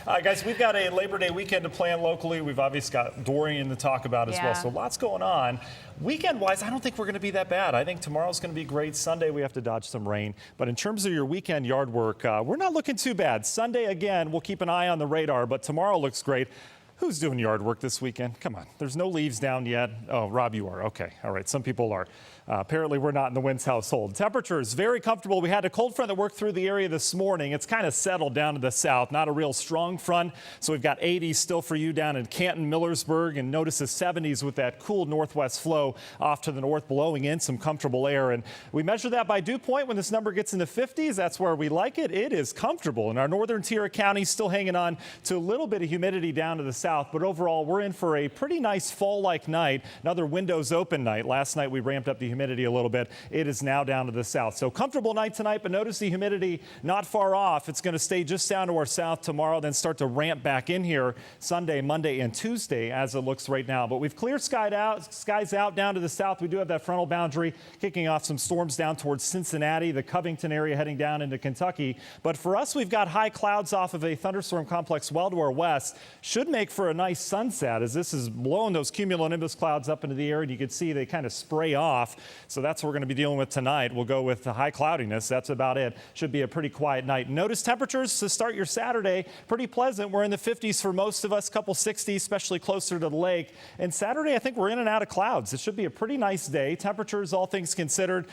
Guys, we've got a Labor Day weekend to plan locally. We've obviously got Dorian to talk about as well, so lots going on. Weekend-wise, I don't think we're going to be that bad. I think tomorrow's going to be great. Sunday, we have to dodge some rain. But in terms of your weekend yard work, we're not looking too bad. Sunday, again, we'll keep an eye on the radar, but tomorrow looks great. Who's doing yard work this weekend? Come on. There's no leaves down yet. Oh, Rob, you are. Okay. All right. Some people are. Apparently, we're not in the Wintz household. Temperatures very comfortable. We had a cold front that worked through the area this morning. It's kind of settled down to the south. Not a real strong front. So we've got 80s still for you down in Canton, Millersburg, and notice the 70s with that cool northwest flow off to the north, blowing in some comfortable air. And we measure that by dew point. When this number gets in the 50s, that's where we like it. It is comfortable. And our northern tier of counties still hanging on to a little bit of humidity down to the south. But overall, we're in for a pretty nice fall-like night. Another windows open night. Last night, we ramped up the humidity a little bit. It is now down to the south. So comfortable night tonight, but notice the humidity not far off. It's going to stay just down to our south tomorrow, then start to ramp back in here Sunday, Monday, and Tuesday as it looks right now. But we've cleared skies out down to the south. We do have that frontal boundary kicking off some storms down towards Cincinnati, the Covington area heading down into Kentucky. But for us, we've got high clouds off of a thunderstorm complex well to our west. Should make for a nice sunset as this is blowing those cumulonimbus clouds up into the air, and you can see they kind of spray off. So that's what we're going to be dealing with tonight. We'll go with the high cloudiness. That's about it. Should be a pretty quiet night. Notice temperatures to start your Saturday pretty pleasant. We're in the 50s for most of us, couple 60s, especially closer to the lake. And Saturday, I think we're in and out of clouds. It should be a pretty nice day. Temperatures, all things considered,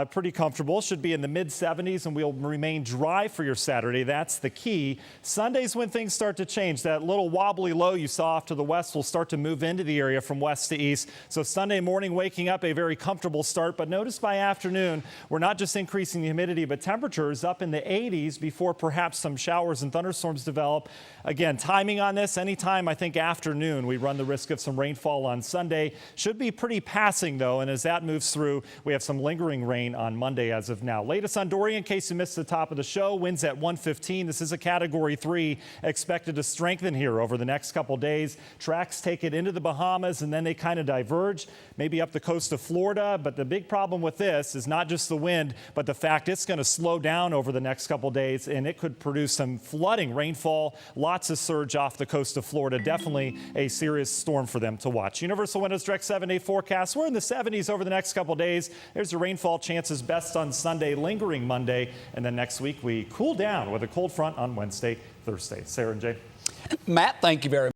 pretty comfortable. Should be in the mid 70s, and we'll remain dry for your Saturday. That's the key. Sunday's when things start to change. That little wobbly low you saw off to the west will start to move into the area from west to east. So Sunday morning, waking up a very comfortable start. But notice by afternoon, we're not just increasing the humidity, but temperatures up in the 80s before perhaps some showers and thunderstorms develop. Again, timing on this, anytime I think afternoon, we run the risk of some rainfall on Sunday. Should be pretty passing, though, and as that moves through, we have some lingering rain on Monday as of now. Latest on Dorian, in case you missed the top of the show, winds at 115. This is a Category 3 expected to strengthen here over the next couple days. Tracks take it into the Bahamas, and then they kind of diverge, maybe up the coast of Florida. But the big problem with this is not just the wind, but the fact it's going to slow down over the next couple days, and it could produce some flooding rainfall, lots of surge off the coast of Florida. Definitely a serious storm for them to watch. Universal Windows Direct 7-day forecast. We're in the 70s over the next couple days. There's the rainfall chances best on Sunday, lingering Monday, and then next week we cool down with a cold front on Wednesday, Thursday. Sarah and Jay. Matt, thank you very much.